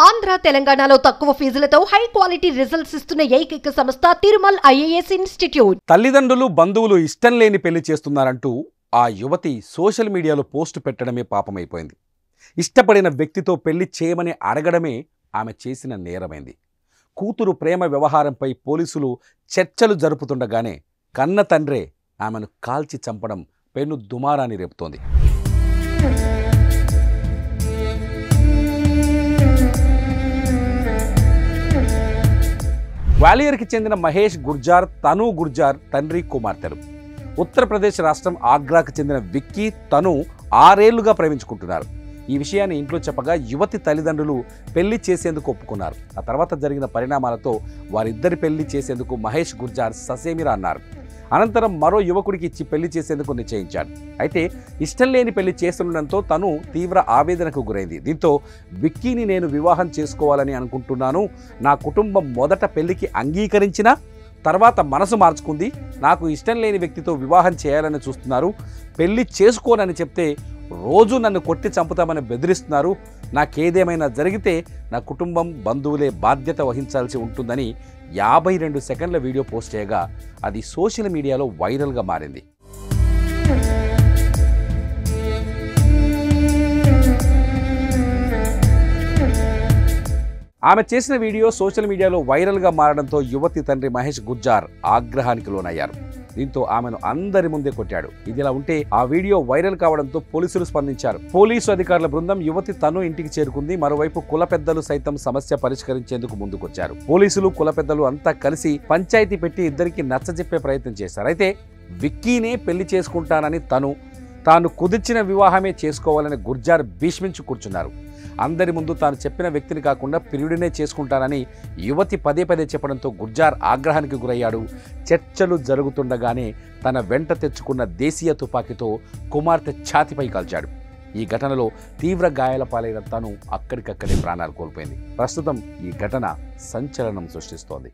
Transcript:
ఆంధ్ర తెలంగాణలో తక్కువ ఫీజులతో high quality results ఇస్తున్న ఏకైక సంస్థ తిరుమల్ ఐఏఎస్ ఇన్స్టిట్యూట్. తల్లిదండ్రులు బంధువులు ఇష్టం లేని పెళ్లి చేస్తున్నారంటూ ఆ యువతి సోషల్ మీడియాలో పోస్ట్ పెట్టడమే పాపమైపోయింది. ఇష్టపడిన వ్యక్తితో పెళ్లి చేయమని అడగడమే ఆమె చేసిన నేరమైంది. కూతురు ప్రేమ వ్యవహారంపై పోలీసులు చర్చలు జరుపుతుండగానే కన్న తండ్రే ఆమెను కాల్చి చంపడం పెను దుమారాన్ని రేపుతోంది. గ్వాలియర్కి చెందిన మహేష్ గుర్జార్, తను గుర్జార్ తండ్రి కుమార్తెలు. ఉత్తరప్రదేశ్ రాష్ట్రం ఆగ్రాకు చెందిన విక్కీ, తను 6 ఏళ్లుగా ప్రేమించుకుంటున్నారు. ఈ విషయాన్ని ఇంట్లో చెప్పగా యువతి తల్లిదండ్రులు పెళ్లి చేసేందుకు ఒప్పుకున్నారు. ఆ తర్వాత జరిగిన పరిణామాలతో వారిద్దరి పెళ్లి చేసేందుకు మహేష్ గుర్జార్ ససేమిరా అన్నారు. అనంతరం మరో యువకుడికి ఇచ్చి పెళ్లి చేసేందుకు నిశ్చయించాడు. అయితే ఇష్టం లేని పెళ్లి చేస్తుండడంతో తను తీవ్ర ఆవేదనకు గురైంది. దీంతో విక్కీని నేను వివాహం చేసుకోవాలని అనుకుంటున్నాను. నా కుటుంబం మొదట పెళ్లికి అంగీకరించినా తర్వాత మనసు మార్చుకుంది. నాకు ఇష్టం లేని వ్యక్తితో వివాహం చేయాలని చూస్తున్నారు. పెళ్లి చేసుకోనని చెప్తే రోజు నన్ను కొట్టి చంపుతామని బెదిరిస్తున్నారు. నాకేదేమైనా జరిగితే నా కుటుంబం, బంధువులే బాధ్యత వహించాల్సి ఉంటుందని 52 సెకండ్ల వీడియో పోస్ట్ చేయగా అది సోషల్ మీడియాలో వైరల్గా మారింది. ఆమె చేసిన వీడియో సోషల్ మీడియాలో వైరల్గా మారడంతో యువతి తండ్రి మహేష్ గుర్జార్ ఆగ్రహానికి లోనయ్యారు. దీంతో ఆమెను అందరి ముందే కొట్టాడు. ఇదిలా ఉంటే ఆ వీడియో వైరల్ కావడంతో పోలీసులు స్పందించారు. పోలీసు అధికారుల బృందం యువతి తను ఇంటికి చేరుకుంది. మరోవైపు కుల పెద్దలు సైతం సమస్య పరిష్కరించేందుకు ముందుకొచ్చారు. పోలీసులు, కుల పెద్దలు అంతా కలిసి పంచాయతీ పెట్టి ఇద్దరికి నచ్చజెప్పే ప్రయత్నం చేశారు. అయితే విక్కీనే పెళ్లి చేసుకుంటానని తాను కుదిర్చిన వివాహమే చేసుకోవాలని గుర్జార్ భీష్మించి కూర్చున్నారు. అందరి ముందు తాను చెప్పిన వ్యక్తిని కాకుండా ప్రియుడినే చేసుకుంటానని యువతి పదే చెప్పడంతో గుర్జార్ ఆగ్రహానికి గురయ్యాడు. చర్చలు జరుగుతుండగానే తన వెంట తెచ్చుకున్న దేశీయ తుపాకీతో కుమార్తె ఛాతిపై కాల్చాడు. ఈ ఘటనలో తీవ్ర గాయాల పాలైన తను అక్కడికక్కడే ప్రాణాలు కోల్పోయింది. ప్రస్తుతం ఈ ఘటన సంచలనం సృష్టిస్తోంది.